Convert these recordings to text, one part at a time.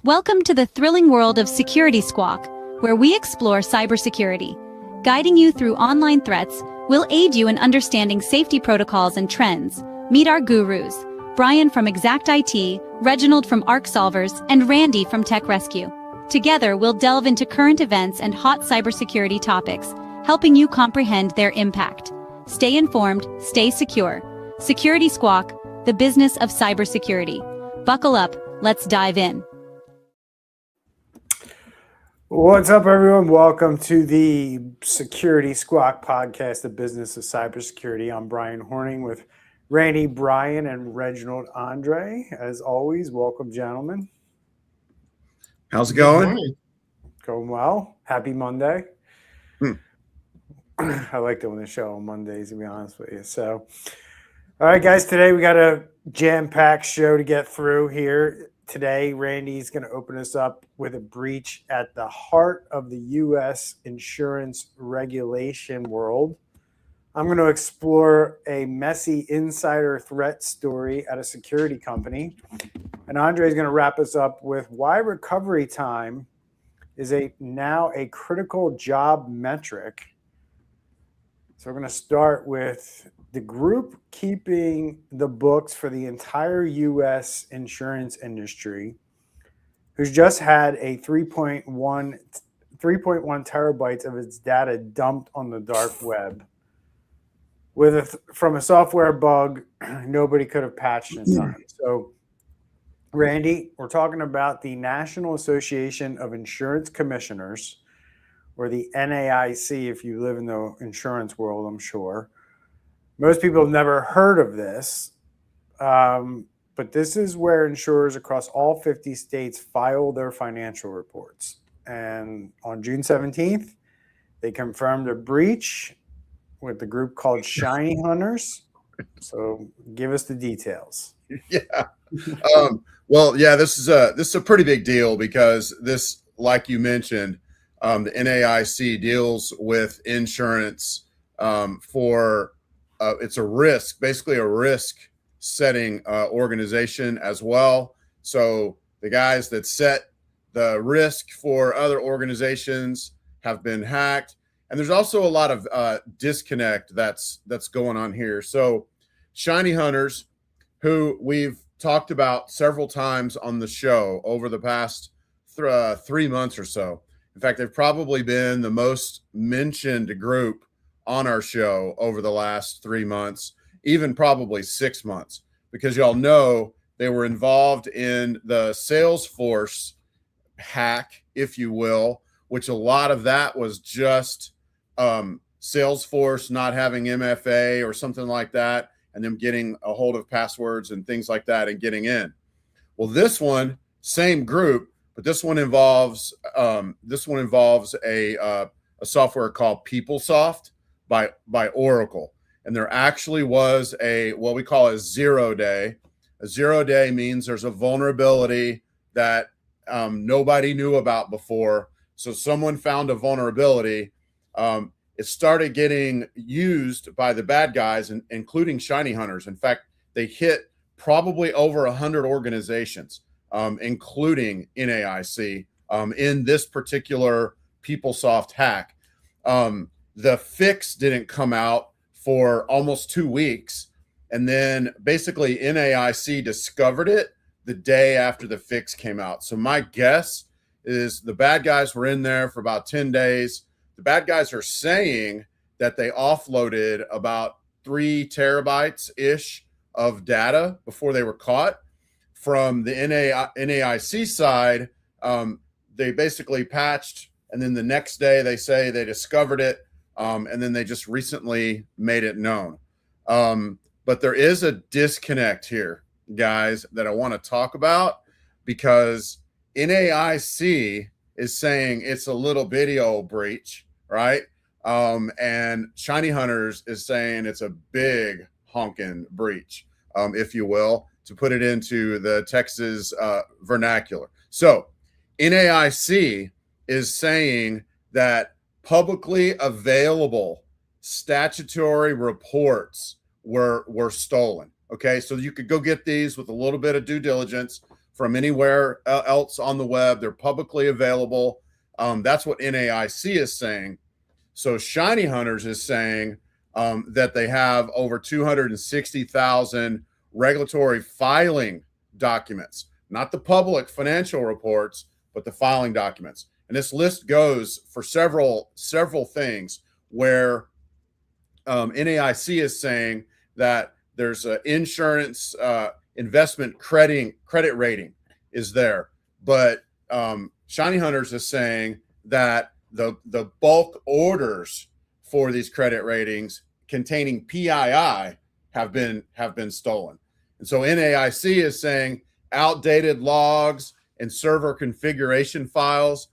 Welcome to the thrilling world of Security Squawk, where we explore cybersecurity. Guiding you through online threats, we'll aid you in understanding safety protocols and trends. Meet our gurus, Bryan from Exact IT, Reginald from Arc Solvers, and Randy from Tech Rescue. Together, we'll delve into current events and hot cybersecurity topics, helping you comprehend their impact. Stay informed, stay secure. Security Squawk, the business of cybersecurity. Buckle up, let's dive in. What's up, everyone? Welcome to the Security Squawk podcast, the business of cybersecurity. I'm Bryan Hornung with Randy, Bryan, and Reginald Andre. As always, welcome, gentlemen. How's it going? Going well. Happy Monday. I like doing the show on Mondays, to be honest with you. So, all right, guys, today we got a jam-packed show to get through here. Today, Randy's going to open us up with a breach at the heart of the U.S. insurance regulation world. I'm going to explore a messy insider threat story at a security company. And Andre is going to wrap us up with why recovery time is now a critical job metric. So we're going to start with the group keeping the books for the entire U.S. insurance industry, who's just had a 3.1 terabytes of its data dumped on the dark web. From a software bug, nobody could have patched in time. So, Randy, we're talking about the National Association of Insurance Commissioners, or the NAIC, if you live in the insurance world, I'm sure. Most people have never heard of this, but this is where insurers across all 50 states file their financial reports. And on June 17th, they confirmed a breach with the group called ShinyHunters. So give us the details. Yeah. This is a pretty big deal because this, like you mentioned, the NAIC deals with insurance for it's a risk, basically a risk setting organization as well. So the guys that set the risk for other organizations have been hacked. And there's also a lot of disconnect that's going on here. So ShinyHunters, who we've talked about several times on the show over the past 3 months or so. In fact, they've probably been the most mentioned group on our show over the last 3 months, even probably 6 months, because y'all know they were involved in the Salesforce hack, if you will, which a lot of that was just Salesforce not having MFA or something like that, and them getting a hold of passwords and things like that and getting in. Well, this one, same group, but this one involves a software called PeopleSoft by Oracle. And there actually was what we call a 0 day. A 0 day means there's a vulnerability that nobody knew about before. So someone found a vulnerability. It started getting used by the bad guys, including ShinyHunters. In fact, they hit probably over 100 organizations, including NAIC, in this particular PeopleSoft hack. The fix didn't come out for almost 2 weeks. And then basically NAIC discovered it the day after the fix came out. So my guess is the bad guys were in there for about 10 days. The bad guys are saying that they offloaded about 3 terabytes-ish of data before they were caught. From the NAIC side, they basically patched, and then the next day they say they discovered it, and then they just recently made it known. But there is a disconnect here, guys, that I want to talk about, because NAIC is saying it's a little bitty old breach, right? And ShinyHunters is saying it's a big honking breach, if you will, to put it into the Texas vernacular. So NAIC is saying that publicly available statutory reports were stolen. Okay, so you could go get these with a little bit of due diligence from anywhere else on the web. They're publicly available. That's what NAIC is saying. So ShinyHunters is saying that they have over 260,000 regulatory filing documents, not the public financial reports, but the filing documents. And this list goes for several things where NAIC is saying that there's an insurance investment credit rating is there, but ShinyHunters is saying that the bulk orders for these credit ratings containing PII have been stolen. And so NAIC is saying outdated logs and server configuration files,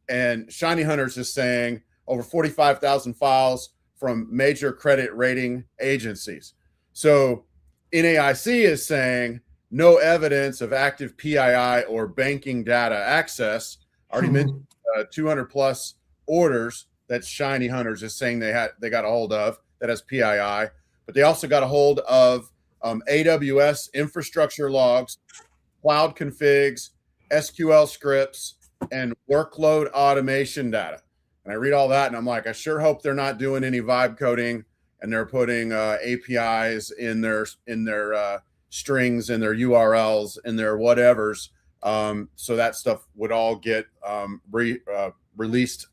and ShinyHunters is saying over 45,000 files from major credit rating agencies. So NAIC is saying no evidence of active PII or banking data access. I already mentioned 200 plus orders that ShinyHunters is saying they got a hold of that has PII, but they also got a hold of AWS infrastructure logs, cloud configs, SQL scripts, and workload automation data. And I read all that and I'm like, I sure hope they're not doing any vibe coding and they're putting APIs in their strings and their URLs and their whatevers. So that stuff would all get released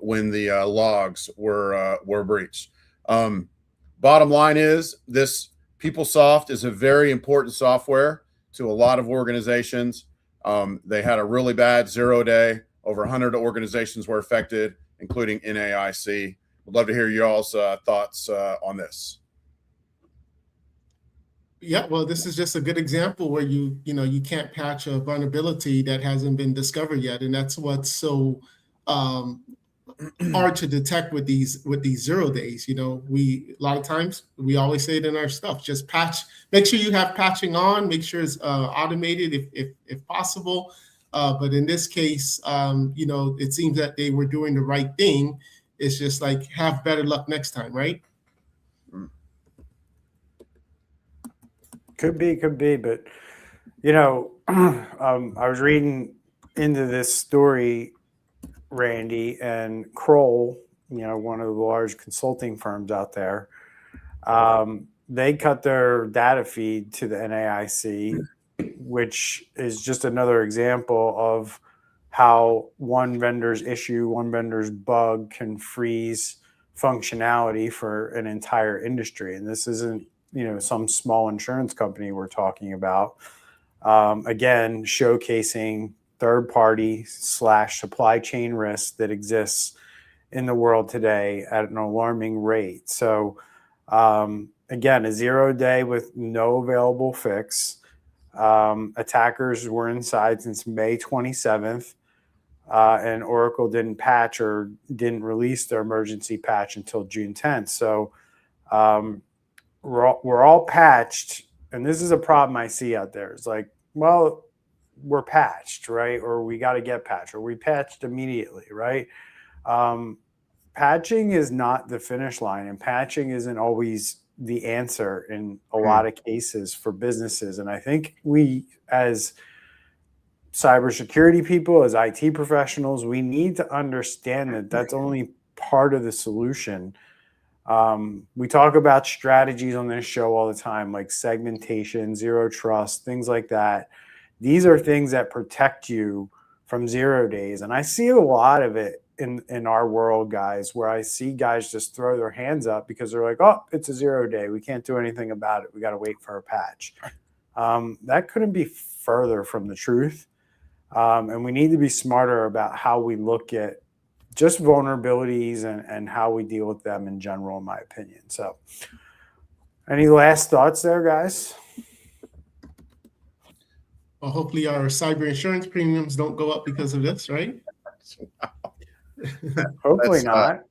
when the logs were breached. Bottom line is this PeopleSoft is a very important software to a lot of organizations. They had a really bad 0 day. Over 100 organizations were affected, including NAIC. Would love to hear y'all's thoughts on this. Yeah, well, this is just a good example where you can't patch a vulnerability that hasn't been discovered yet, and that's what's so hard to detect with these 0 days. A lot of times we always say it in our stuff: just patch. Make sure you have patching on. Make sure it's automated if possible. But in this case, it seems that they were doing the right thing. It's just like have better luck next time, right? Could be, but I was reading into this story, Randy, and Kroll, one of the large consulting firms out there, they cut their data feed to the NAIC, which is just another example of how one vendor's issue, one vendor's bug can freeze functionality for an entire industry. And this isn't some small insurance company we're talking about. Again, showcasing third-party / supply chain risk that exists in the world today at an alarming rate. So again, a 0 day with no available fix. Attackers were inside since May 27th, and Oracle didn't patch or didn't release their emergency patch until June 10th. So we're all patched, and this is a problem I see out there. It's like, well, we're patched, right? Or we got to get patched, or we patched immediately, right? Patching is not the finish line, and patching isn't always the answer in a lot of cases for businesses. And I think we, as cybersecurity people, as IT professionals, we need to understand that that's only part of the solution. We talk about strategies on this show all the time, like segmentation, zero trust, things like that. These are things that protect you from 0 days. And I see a lot of it in our world, guys, where I see guys just throw their hands up because they're like, oh, it's a 0 day. We can't do anything about it. We got to wait for a patch. That couldn't be further from the truth. And we need to be smarter about how we look at just vulnerabilities and how we deal with them in general, in my opinion. So any last thoughts there, guys? Well, hopefully our cyber insurance premiums don't go up because of this, right? Hopefully not.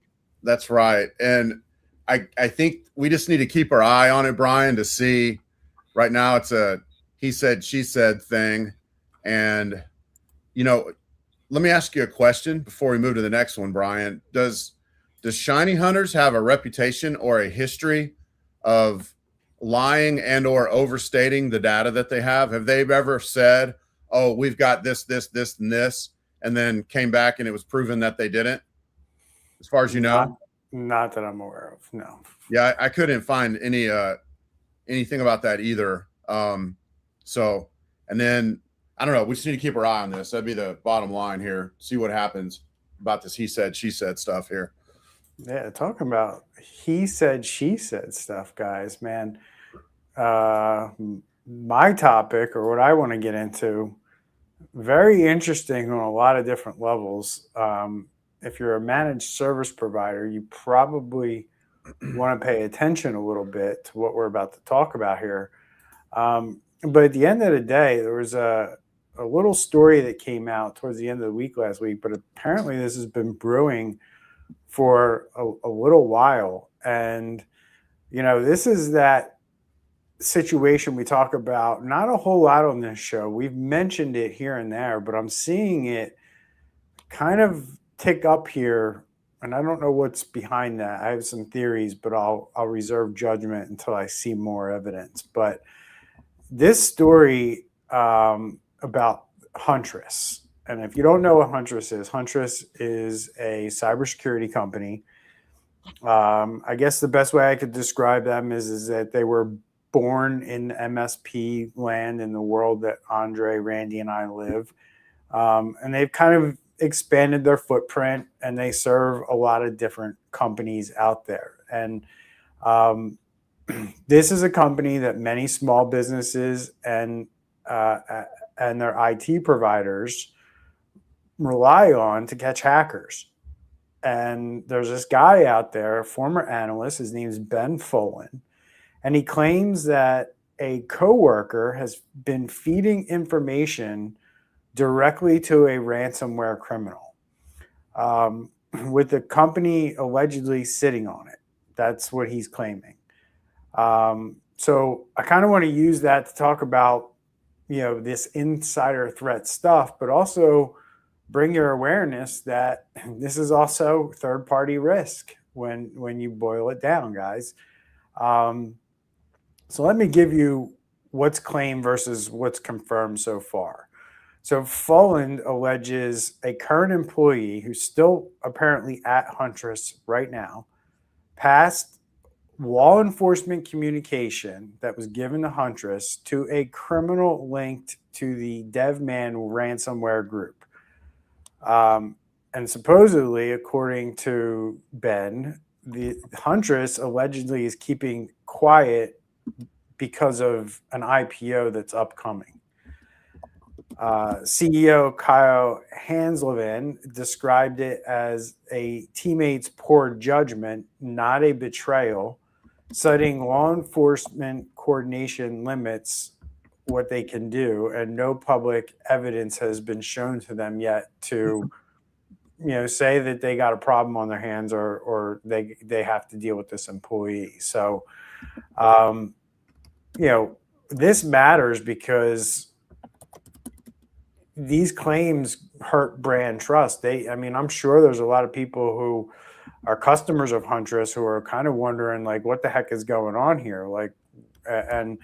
That's right. And I think we just need to keep our eye on it, Bryan, to see. Right now it's a he said, she said thing. And, let me ask you a question before we move to the next one, Bryan. Does ShinyHunters have a reputation or a history of lying and or overstating the data that they have? Have they ever said, oh, we've got this, and this, and then came back and it was proven that they didn't, as far as you know? Not that I'm aware of, no. Yeah, I couldn't find anything about that either. So, and then I don't know. We just need to keep our eye on this. That'd be the bottom line here. See what happens about this he said, she said stuff here. Yeah, talking about he said, she said stuff, guys, man. My topic, or what I want to get into, very interesting on a lot of different levels. If you're a managed service provider, you probably want to pay attention a little bit to what we're about to talk about here. But at the end of the day, there was a little story that came out towards the end of the week last week, but apparently this has been brewing for a little while. And, you know, this is that situation we talk about not a whole lot on this show. We've mentioned it here and there, but I'm seeing it kind of tick up here. And I don't know what's behind that. I have some theories, but I'll reserve judgment until I see more evidence. But this story about Huntress, and if you don't know what Huntress is a cybersecurity company. I guess the best way I could describe them is that they were born in MSP land in the world that Andre, Randy, and I live. And they've kind of expanded their footprint, and they serve a lot of different companies out there. And this is a company that many small businesses and their IT providers rely on to catch hackers. And there's this guy out there, a former analyst, his name is Ben Folan, and he claims that a coworker has been feeding information directly to a ransomware criminal, with the company allegedly sitting on it. That's what he's claiming. So I kind of want to use that to talk about, you know, this insider threat stuff, but also bring your awareness that this is also third-party risk when you boil it down, guys. So let me give you what's claimed versus what's confirmed so far. So Folan alleges a current employee who's still apparently at Huntress right now passed law enforcement communication that was given to Huntress to a criminal linked to the DevMan ransomware group. And supposedly, according to Ben, the Huntress allegedly is keeping quiet because of an IPO that's upcoming. CEO Kyle Hanslevin described it as a teammate's poor judgment, not a betrayal, citing law enforcement coordination limits what they can do, and no public evidence has been shown to them yet to, you know, say that they got a problem on their hands or they have to deal with this employee. So, you know, this matters because these claims hurt brand trust. I'm sure there's a lot of people who are customers of Huntress who are kind of wondering, like, what the heck is going on here? Like, and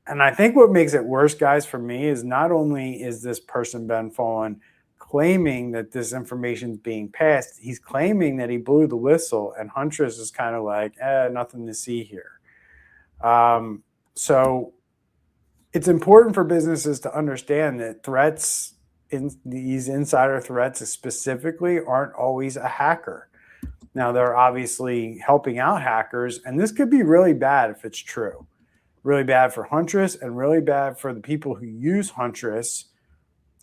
I think what makes it worse, guys, for me is not only is this person, Ben Folan, claiming that this information is being passed, he's claiming that he blew the whistle, and Huntress is kind of like, nothing to see here. So it's important for businesses to understand that threats, in these insider threats specifically, aren't always a hacker. Now, they're obviously helping out hackers, and this could be really bad if it's true. Really bad for Huntress and really bad for the people who use Huntress,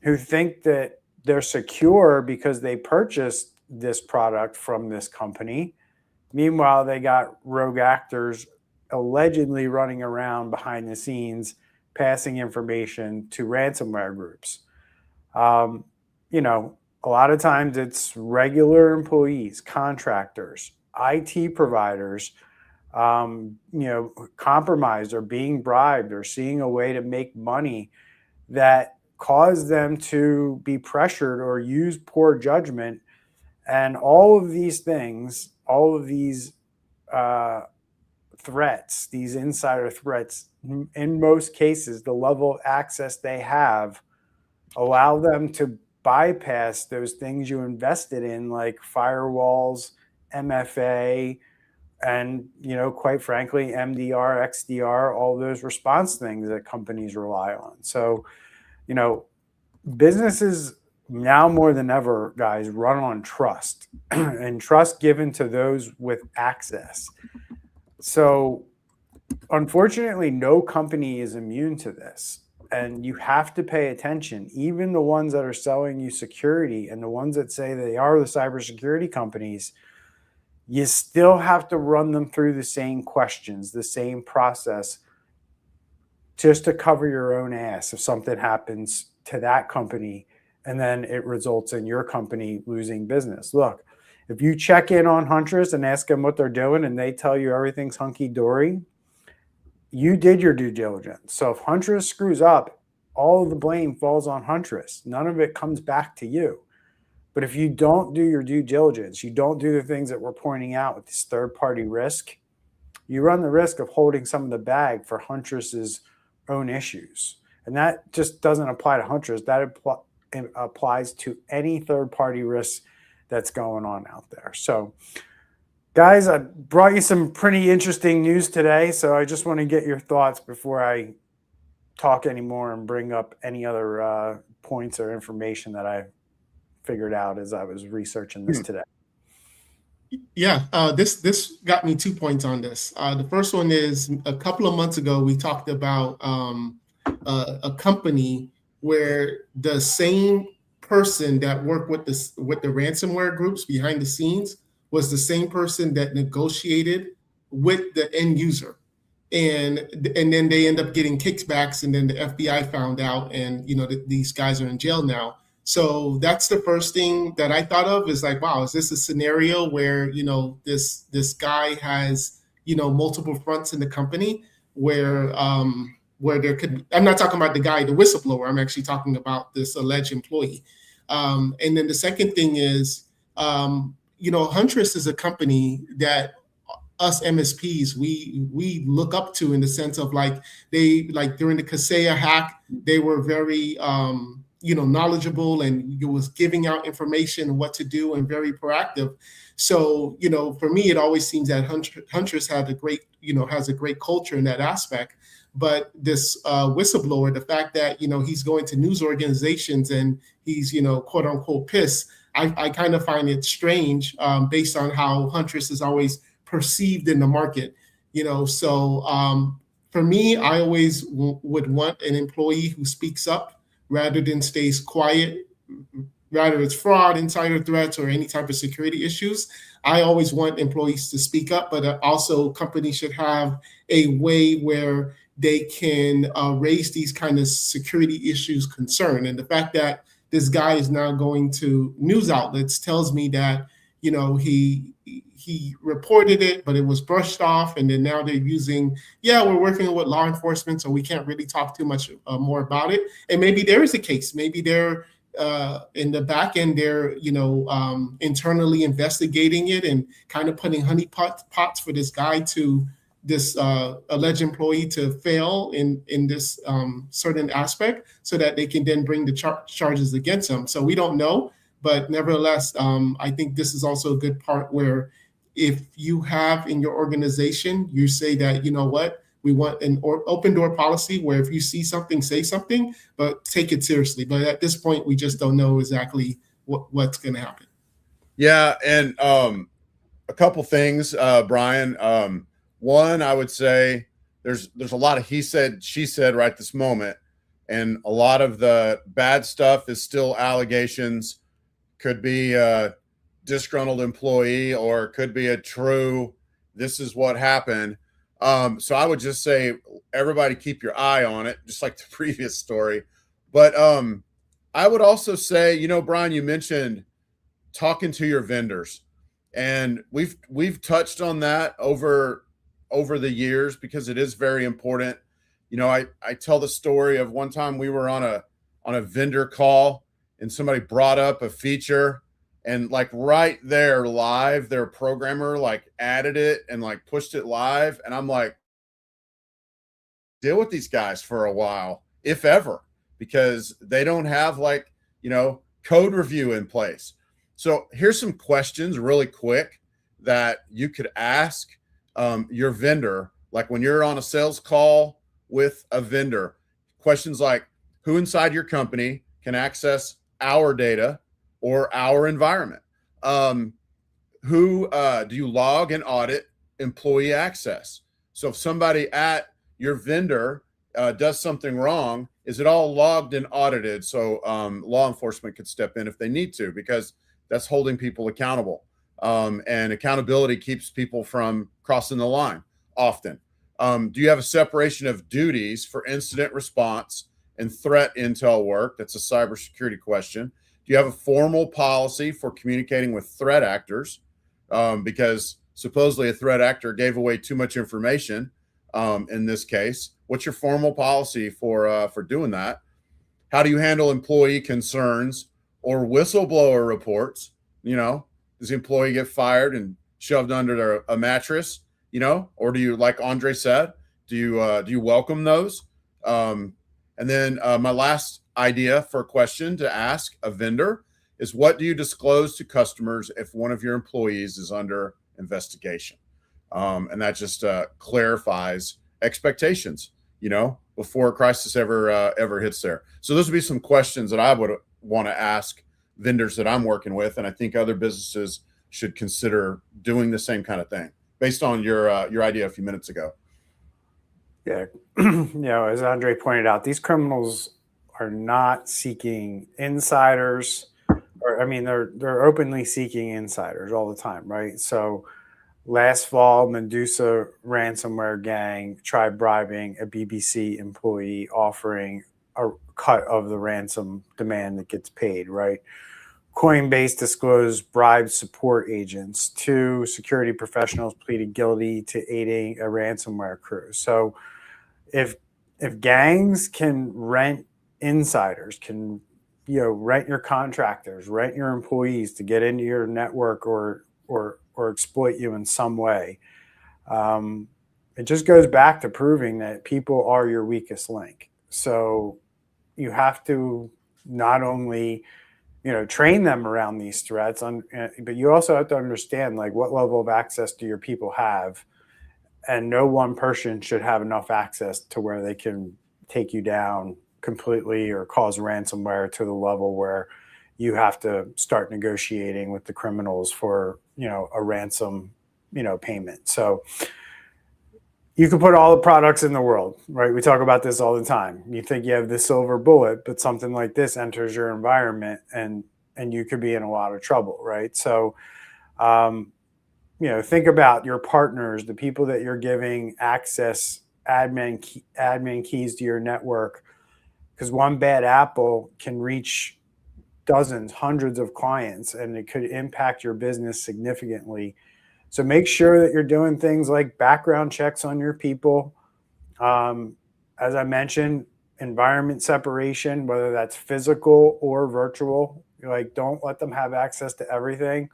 who think that they're secure because they purchased this product from this company. Meanwhile, they got rogue actors allegedly running around behind the scenes, passing information to ransomware groups. You know, a lot of times it's regular employees, contractors, IT providers, you know, compromised or being bribed or seeing a way to make money that cause them to be pressured or use poor judgment. And all of these things, all of these threats, these insider threats, in most cases, the level of access they have Allow them to bypass those things you invested in, like firewalls, MFA, and, quite frankly, MDR, XDR, all those response things that companies rely on. So, businesses now more than ever, guys, run on trust and trust given to those with access. So unfortunately, no company is immune to this. And you have to pay attention. Even the ones that are selling you security and the ones that say they are the cybersecurity companies, you still have to run them through the same questions, the same process, just to cover your own ass if something happens to that company and then it results in your company losing business. Look, if you check in on Huntress and ask them what they're doing and they tell you everything's hunky-dory, you did your due diligence. So if Huntress screws up, all of the blame falls on Huntress. None of it comes back to you. But if you don't do your due diligence, you don't do the things that we're pointing out with this third-party risk, you run the risk of holding some of the bag for Huntress's own issues. And that just doesn't apply to Huntress. That applies to any third-party risk that's going on out there. So, guys, I brought you some pretty interesting news today, so I just want to get your thoughts before I talk anymore and bring up any other points or information that I figured out as I was researching this today. Yeah, this got me 2 points on this. The first one is a couple of months ago, we talked about a company where the same person that worked with the ransomware groups behind the scenes was the same person that negotiated with the end user. And then they end up getting kickbacks, and then the FBI found out, and these guys are in jail now. So that's the first thing that I thought of, is like, wow, is this a scenario where this guy has multiple fronts in the company where there could, I'm not talking about the guy, the whistleblower, I'm actually talking about this alleged employee. And then the second thing is, Huntress is a company that us MSPs we look up to, in the sense of during the Kaseya hack, they were very knowledgeable, and it was giving out information what to do and very proactive. So for me, it always seems that Huntress had has a great culture in that aspect. But this whistleblower, the fact that he's going to news organizations and he's quote unquote pissed, I kind of find it strange, based on how Huntress is always perceived in the market. So for me, I always would want an employee who speaks up rather than stays quiet, rather it's fraud, insider threats, or any type of security issues. I always want employees to speak up, but also companies should have a way where they can raise these kind of security issues concern. And the fact that this guy is now going to news outlets tells me that, he reported it, but it was brushed off. And then now they're using, we're working with law enforcement, so we can't really talk too much more about it. And maybe there is a case. Maybe they're in the back end, they're internally investigating it and kind of putting honey pots for this guy to this alleged employee to fail in this certain aspect, so that they can then bring the charges against him. So we don't know, but nevertheless, I think this is also a good part where, if you have in your organization, you say that, we want an open door policy where if you see something, say something, but take it seriously. But at this point, we just don't know exactly what's going to happen. Yeah. And a couple things, Bryan. One, I would say there's a lot of he said, she said right this moment. And a lot of the bad stuff is still allegations, could be a disgruntled employee, or could be a true, this is what happened. So I would just say, everybody keep your eye on it, just like the previous story. But I would also say, Bryan, you mentioned talking to your vendors, and we've touched on that over the years, because it is very important. I tell the story of one time we were on a vendor call, and somebody brought up a feature, and right there live, their programmer added it and pushed it live. And I'm like, deal with these guys for a while, if ever, because they don't have like, code review in place. So here's some questions really quick that you could ask your vendor. Like when you're on a sales call with a vendor, questions like, who inside your company can access our data or our environment? Who do you log and audit employee access? So if somebody at your vendor does something wrong, is it all logged and audited so law enforcement could step in if they need to, because that's holding people accountable. And accountability keeps people from crossing the line often. Do you have a separation of duties for incident response and threat intel work? That's a cybersecurity question. Do you have a formal policy for communicating with threat actors? Because supposedly a threat actor gave away too much information in this case. What's your formal policy for doing that? How do you handle employee concerns or whistleblower reports? Does the employee get fired and shoved under a mattress? Or do you, like Andre said, do you welcome those? And then my last idea for a question to ask a vendor is, what do you disclose to customers if one of your employees is under investigation? And that just clarifies expectations, before a crisis ever hits there. So those would be some questions that I would want to ask vendors that I'm working with, and I think other businesses should consider doing the same kind of thing based on your idea a few minutes ago. Yeah, as Andre pointed out, these criminals are not seeking insiders, they're openly seeking insiders all the time, right? So last fall, Medusa ransomware gang tried bribing a BBC employee, offering a cut of the ransom demand that gets paid, right? Coinbase disclosed bribed support agents. 2 security professionals pleaded guilty to aiding a ransomware crew. So if gangs can rent insiders, can rent your contractors, rent your employees to get into your network or exploit you in some way, it just goes back to proving that people are your weakest link. So you have to not only train them around these threats, but you also have to understand like what level of access do your people have, and no one person should have enough access to where they can take you down completely or cause ransomware to the level where you have to start negotiating with the criminals for a ransom payment. So you can put all the products in the world, right? We talk about this all the time. You think you have the silver bullet, but something like this enters your environment and you could be in a lot of trouble, right? So, think about your partners, the people that you're giving access, admin keys to your network, because one bad apple can reach dozens, hundreds of clients, and it could impact your business significantly. So make sure that you're doing things like background checks on your people. As I mentioned, environment separation, whether that's physical or virtual. Don't let them have access to everything.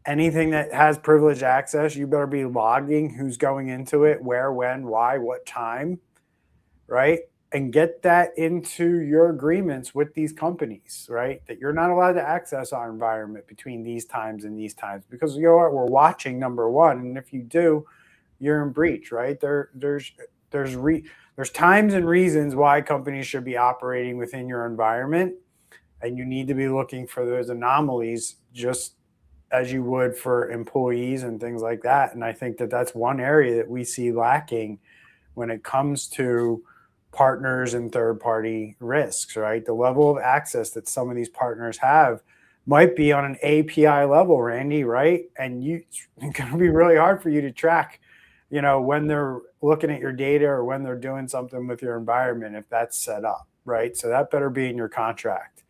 Anything that has privileged access, you better be logging who's going into it, where, when, why, what time, right? And get that into your agreements with these companies, right? That you're not allowed to access our environment between these times and these times, because you know what? We're watching, number one. And if you do, you're in breach, right? There's times and reasons why companies should be operating within your environment. And you need to be looking for those anomalies just as you would for employees and things like that. And I think that that's one area that we see lacking when it comes to partners and third-party risks, right? The level of access that some of these partners have might be on an API level, Randy, right? And it's going to be really hard for you to track, when they're looking at your data or when they're doing something with your environment, if that's set up, right? So that better be in your contract,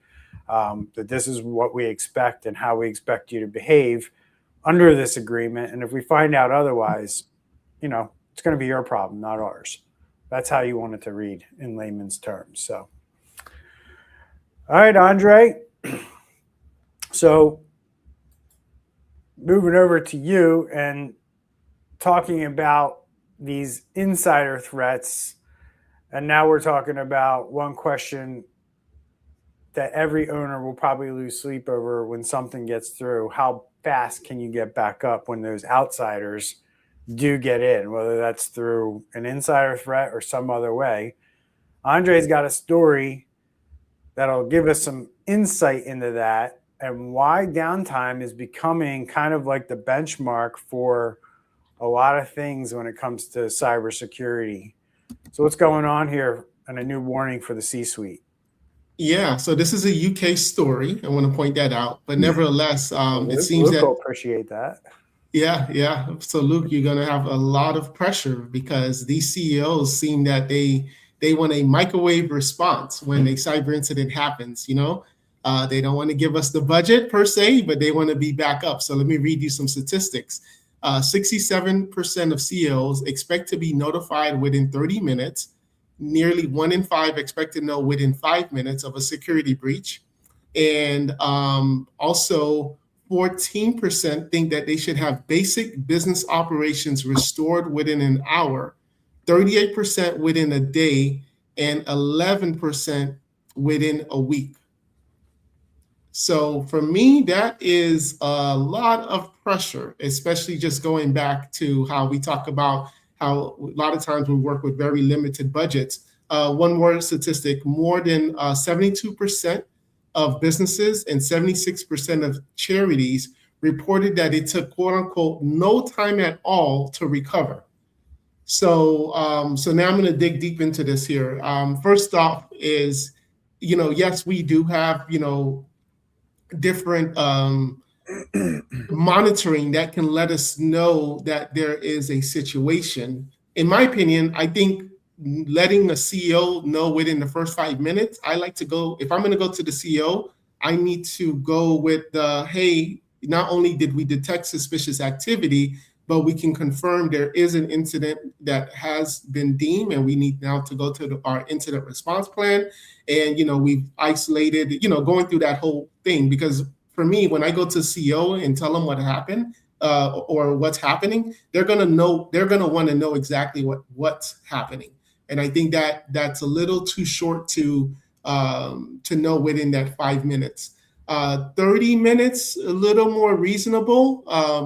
that this is what we expect and how we expect you to behave under this agreement. And if we find out otherwise, it's going to be your problem, not ours. That's how you want it to read in layman's terms. So, all right, Andre. So moving over to you and talking about these insider threats And now we're talking about one question that every owner will probably lose sleep over when something gets through. How fast can you get back up when those outsiders do get in, whether that's through an insider threat or some other way? Andre's got a story that'll give us some insight into that and why downtime is becoming kind of like the benchmark for a lot of things when it comes to cybersecurity. So what's going on here, and a new warning for the C-suite? Yeah, so this is a UK story. I want to point that out, but nevertheless, it seems Luke that will appreciate that. yeah. So Luke, you're going to have a lot of pressure because these CEOs seem that they want a microwave response when a cyber incident happens. They don't want to give us the budget per se, but they want to be back up. So let me read you some statistics. 67% of CEOs expect to be notified within 30 minutes. Nearly 1 in 5 expect to know within 5 minutes of a security breach. And also 14% think that they should have basic business operations restored within an hour, 38% within a day, and 11% within a week. So for me, that is a lot of pressure, especially just going back to how we talk about how a lot of times we work with very limited budgets. One more statistic, more than 72% of businesses and 76% of charities reported that it took, quote unquote, no time at all to recover. So now I'm going to dig deep into this here. First off is, yes, we do have, different monitoring that can let us know that there is a situation. In my opinion, I think letting a CEO know within the first 5 minutes, I like to go, if I'm going to go to the CEO, I need to go with hey, not only did we detect suspicious activity, but we can confirm there is an incident that has been deemed, and we need now to go to our incident response plan. And, we've isolated, going through that whole thing. Because for me, when I go to CEO and tell them what happened or what's happening, they're going to want to know exactly what's happening. And I think that that's a little too short to know within that 5 minutes. 30 minutes, a little more reasonable.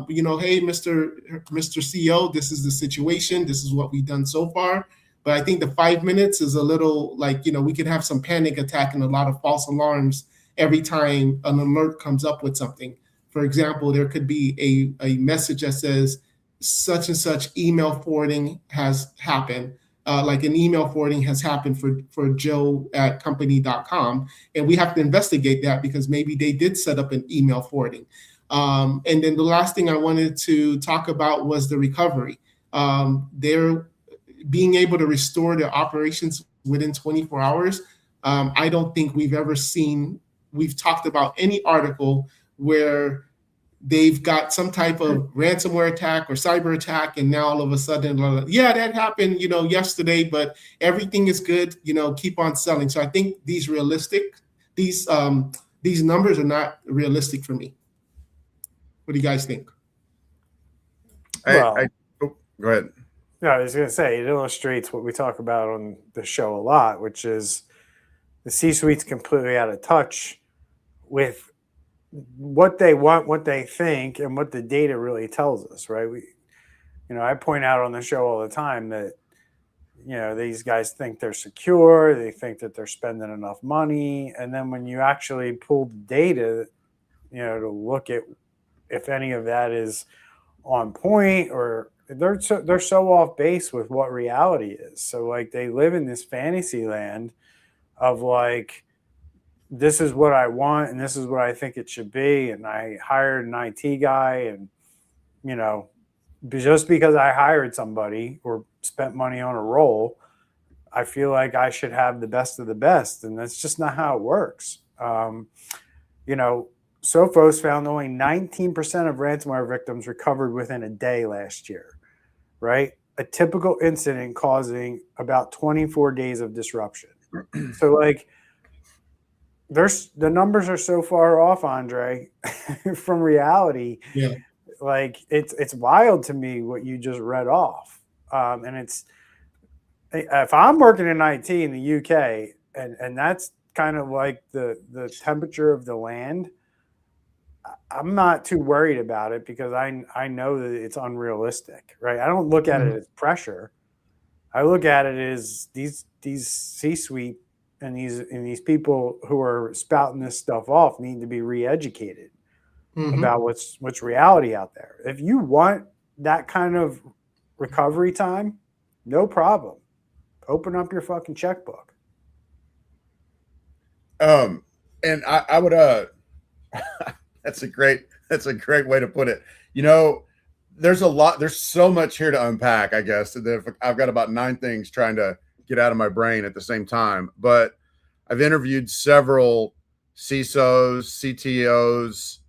Hey, Mr. CEO, this is the situation. This is what we've done so far. But I think the 5 minutes is a little like, we could have some panic attack and a lot of false alarms every time an alert comes up with something. For example, there could be a message that says such and such email forwarding has happened. Like an email forwarding has happened for Joe at company.com. And we have to investigate that because maybe they did set up an email forwarding. And then the last thing I wanted to talk about was the recovery. They're being able to restore their operations within 24 hours. I don't think we've talked about any article where they've got some type of ransomware attack or cyber attack, and now all of a sudden, yeah, that happened, yesterday, but everything is good, keep on selling. So I think these numbers are not realistic for me. What do you guys think? Go ahead. No, I was going to say, it illustrates what we talk about on the show a lot, which is the C-suite's completely out of touch with what they want, what they think, and what the data really tells us, right? I point out on the show all the time that, these guys think they're secure. They think that they're spending enough money. And then when you actually pull the data, to look at if any of that is on point, or they're so off base with what reality is. So like they live in this fantasy land of like, this is what I want and this is what I think it should be. And I hired an IT guy, and, just because I hired somebody or spent money on a role, I feel like I should have the best of the best. And that's just not how it works. Sophos found only 19% of ransomware victims recovered within a day last year, right? A typical incident causing about 24 days of disruption. So like, the numbers are so far off, Andre, from reality. Yeah. Like it's wild to me what you just read off. And if I'm working in IT in the UK, and that's kind of like the temperature of the land, I'm not too worried about it because I know that it's unrealistic, right? I don't look at it as pressure. I look at it as these C-suite and these people who are spouting this stuff off need to be re-educated about what's reality out there. If you want that kind of recovery time, no problem. Open up your fucking checkbook. And I would that's a great way to put it. You know, there's so much here to unpack, I guess. I've got about 9 things trying to get out of my brain at the same time, but I've interviewed several CISOs, CTOs,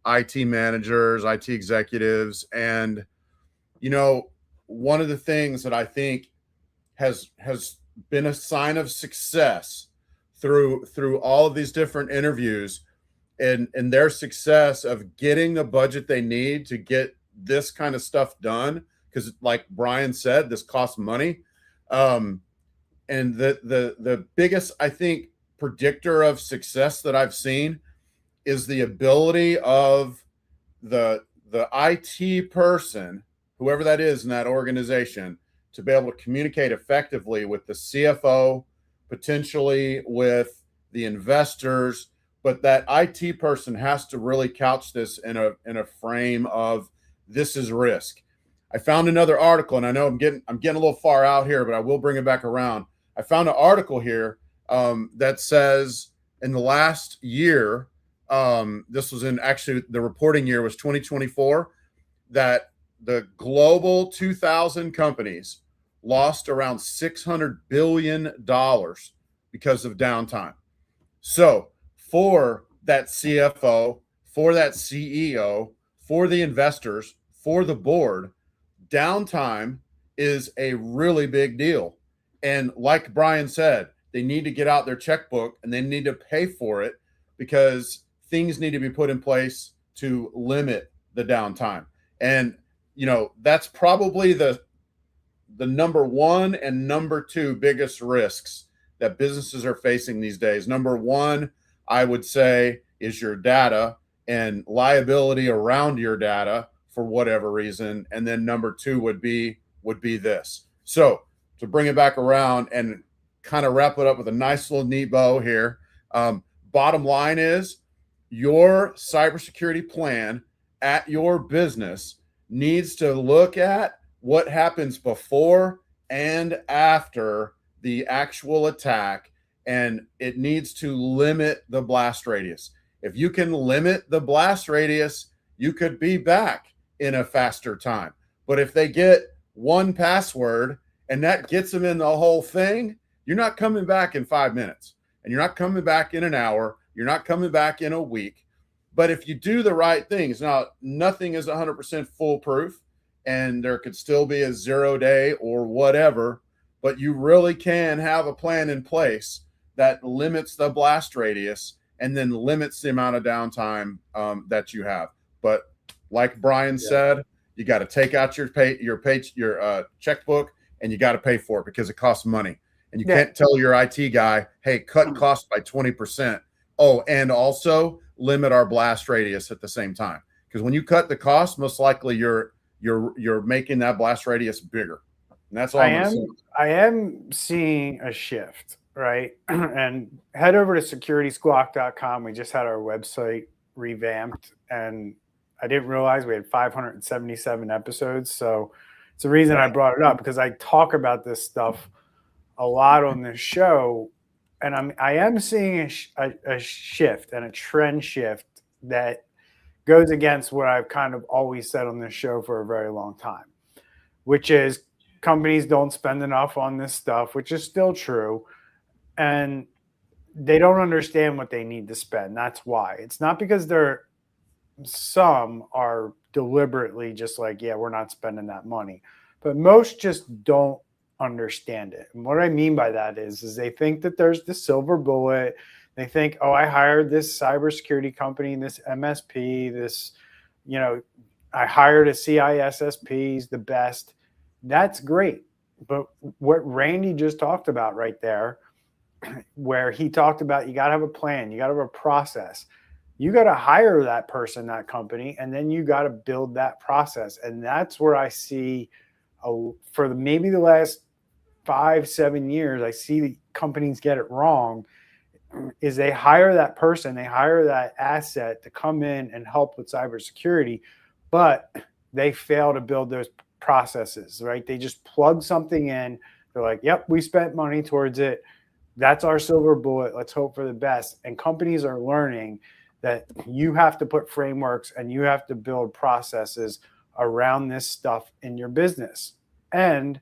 IT managers, IT executives, and you know, one of the things that I think has been a sign of success through all of these different interviews and their success of getting the budget they need to get this kind of stuff done, because like Bryan said, this costs money. And the biggest, I think, predictor of success that I've seen is the ability of the IT person, whoever that is in that organization, to be able to communicate effectively with the CFO, potentially with the investors. But that IT person has to really couch this in a frame of, this is risk. I found another article, and I know I'm getting a little far out here, but I will bring it back around. I found an article here that says in the last year, this was the reporting year was 2024, that the global 2,000 companies lost around $600 billion because of downtime. So for that CFO, for that CEO, for the investors, for the board, downtime is a really big deal. And like Bryan said, they need to get out their checkbook and they need to pay for it, because things need to be put in place to limit the downtime. And, you know, that's probably the number 1 and number 2 biggest risks that businesses are facing these days. Number 1, I would say, is your data and liability around your data for whatever reason. And then number 2 would be this. So to bring it back around and kind of wrap it up with a nice little neat bow here. Bottom line is, your cybersecurity plan at your business needs to look at what happens before and after the actual attack, and it needs to limit the blast radius. If you can limit the blast radius, you could be back in a faster time. But if they get one password and that gets them in the whole thing, you're not coming back in 5 minutes, and you're not coming back in an hour. You're not coming back in a week. But if you do the right things, now nothing is 100% foolproof, and there could still be a 0-day or whatever, but you really can have a plan in place that limits the blast radius and then limits the amount of downtime that you have. But like Bryan said, you got to take out your checkbook, and you got to pay for it because it costs money. And you can't tell your IT guy, hey, cut costs by 20%. Oh, and also limit our blast radius at the same time. Because when you cut the cost, most likely you're making that blast radius bigger. And that's all I am seeing a shift, right? And head over to securitysquawk.com. We just had our website revamped, and I didn't realize we had 577 episodes. So it's the reason I brought it up, because I talk about this stuff a lot on this show, and I am seeing a shift and a trend shift that goes against what I've kind of always said on this show for a very long time, which is companies don't spend enough on this stuff, which is still true, and they don't understand what they need to spend. That's why. It's not because some are deliberately just like, yeah, we're not spending that money, but most just don't understand it. And what I mean by that is they think that there's the silver bullet. They think, oh, I hired this cybersecurity company, this MSP, I hired a CISSP, he's the best. That's great. But what Randy just talked about right there, where he talked about you got to have a plan, you got to have a process. You got to hire that person, that company, and then you got to build that process. And that's where I see for maybe the last 5-7 years, I see companies get it wrong, is they hire that person, they hire that asset to come in and help with cybersecurity, but they fail to build those processes, right? They just plug something in. They're like, yep, we spent money towards it. That's our silver bullet. Let's hope for the best. And companies are learning that you have to put frameworks and you have to build processes around this stuff in your business. And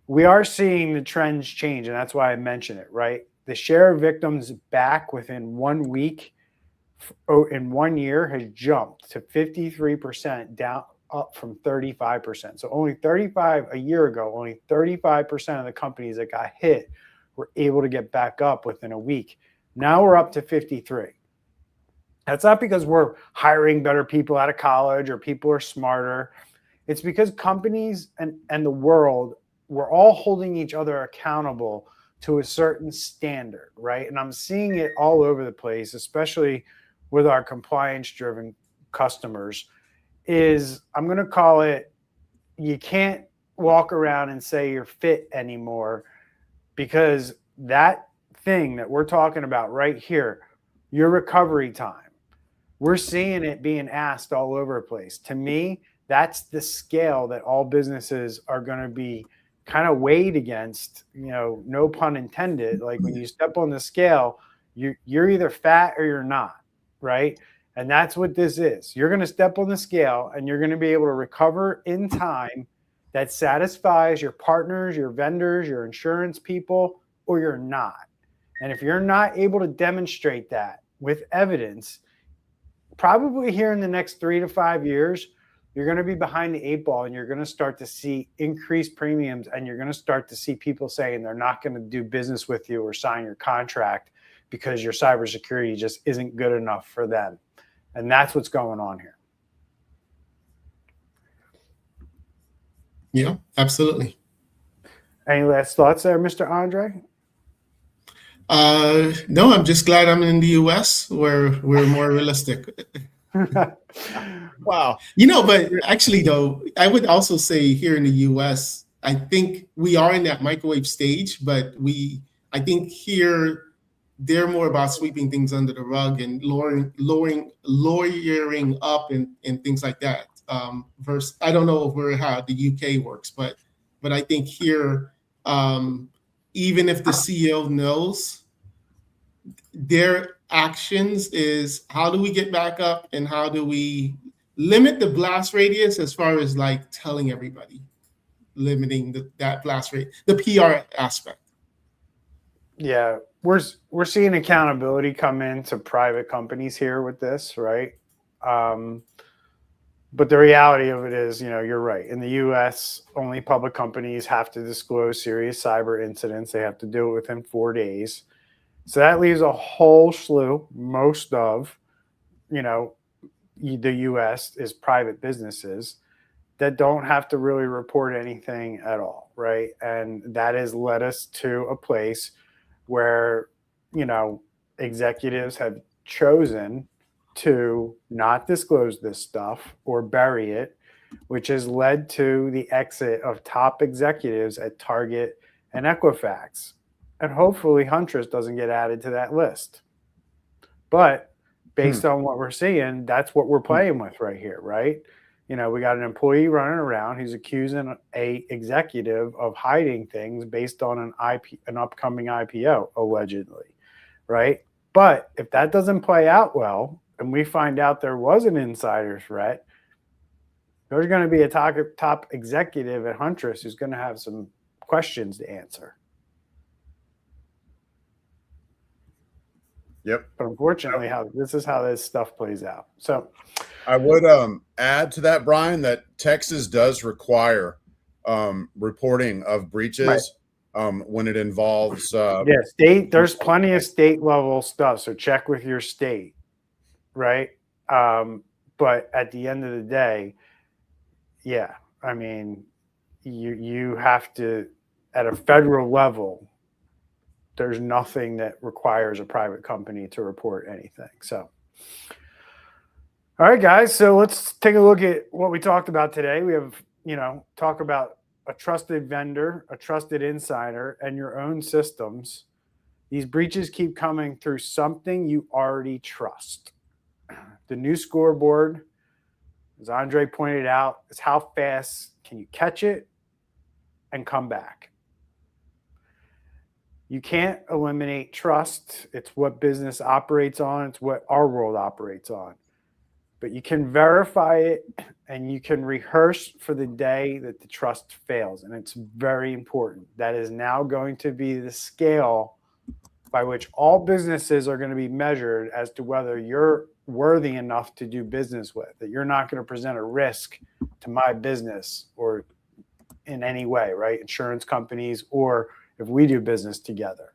we are seeing the trends change. And that's why I mention it, right? The share of victims back within 1 week in 1 year has jumped to 53%, down up from 35%. So only 35 a year ago, only 35% of the companies that got hit were able to get back up within a week. Now we're up to 53. That's not because we're hiring better people out of college or people are smarter. It's because companies and the world, we're all holding each other accountable to a certain standard, right? And I'm seeing it all over the place, especially with our compliance-driven customers, is I'm going to call it, you can't walk around and say you're fit anymore, because that thing that we're talking about right here, your recovery time, we're seeing it being asked all over the place. To me, that's the scale that all businesses are going to be kind of weighed against, no pun intended. Like when you step on the scale, you're either fat or you're not, right? And that's what this is. You're going to step on the scale and you're going to be able to recover in time that satisfies your partners, your vendors, your insurance people, or you're not. And if you're not able to demonstrate that with evidence, probably here in the next 3 to 5 years, you're going to be behind the 8 ball and you're going to start to see increased premiums, and you're going to start to see people saying they're not going to do business with you or sign your contract because your cybersecurity just isn't good enough for them. And that's what's going on here. Yeah, absolutely. Any last thoughts there, Mr. Andre? No, I'm just glad I'm in the US where we're more realistic. Wow. But actually, though, I would also say here in the US, I think we are in that microwave stage, but I think here they're more about sweeping things under the rug and lawyering up and things like that. Versus, I don't know how the UK works, but I think here, even if the CEO knows, their actions is how do we get back up and how do we limit the blast radius as far as like telling everybody, limiting that blast rate, the PR aspect. Yeah, we're seeing accountability come into private companies here with this, right? But the reality of it is, you're right. In the US, only public companies have to disclose serious cyber incidents. They have to do it within 4 days. So that leaves a whole slew, most of, the US is private businesses that don't have to really report anything at all, right? And that has led us to a place where, executives have chosen to not disclose this stuff or bury it, which has led to the exit of top executives at Target and Equifax. And hopefully Huntress doesn't get added to that list. But based on what we're seeing, that's what we're playing with right here, right? We got an employee running around who's accusing a executive of hiding things based on an upcoming IPO, allegedly, right? But if that doesn't play out well, and we find out there was an insider threat, there's going to be a top executive at Huntress who's going to have some questions to answer. Yep. But unfortunately, this is how this stuff plays out. So I would add to that, Brian, that Texas does require reporting of breaches when it involves state. There's plenty of state level stuff. So check with your state, right? But at the end of the day, yeah, I mean, you have to at a federal level, there's nothing that requires a private company to report anything. So, all right, guys. So let's take a look at what we talked about today. We have, talk about a trusted vendor, a trusted insider, and your own systems. These breaches keep coming through something you already trust. The new scoreboard, as Andre pointed out, is how fast can you catch it and come back. You can't eliminate trust. It's what business operates on. It's what our world operates on. But you can verify it and you can rehearse for the day that the trust fails. And it's very important. That is now going to be the scale by which all businesses are going to be measured as to whether you're worthy enough to do business with, that you're not going to present a risk to my business or in any way, right? Insurance companies, or if we do business together.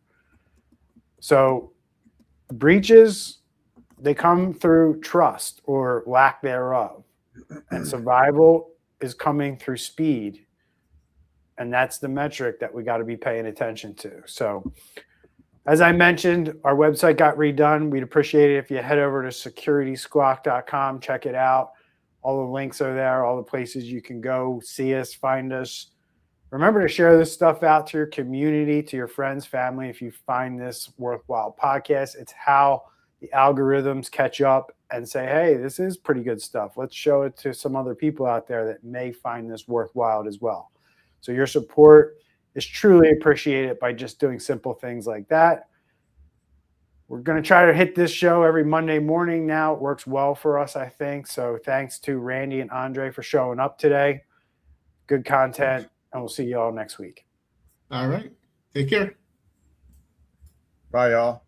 So breaches, they come through trust or lack thereof. And survival is coming through speed. And that's the metric that we got to be paying attention to. So as I mentioned, our website got redone. We'd appreciate it if you head over to securitysquawk.com, check it out. All the links are there, all the places you can go, see us, find us. Remember to share this stuff out to your community, to your friends, family, if you find this worthwhile podcast. It's how the algorithms catch up and say, hey, this is pretty good stuff. Let's show it to some other people out there that may find this worthwhile as well. So your support is truly appreciated by just doing simple things like that. We're going to try to hit this show every Monday morning now. It works well for us, I think. So thanks to Randy and Andre for showing up today. Good content, and we'll see you all next week. All right. Take care. Bye, y'all.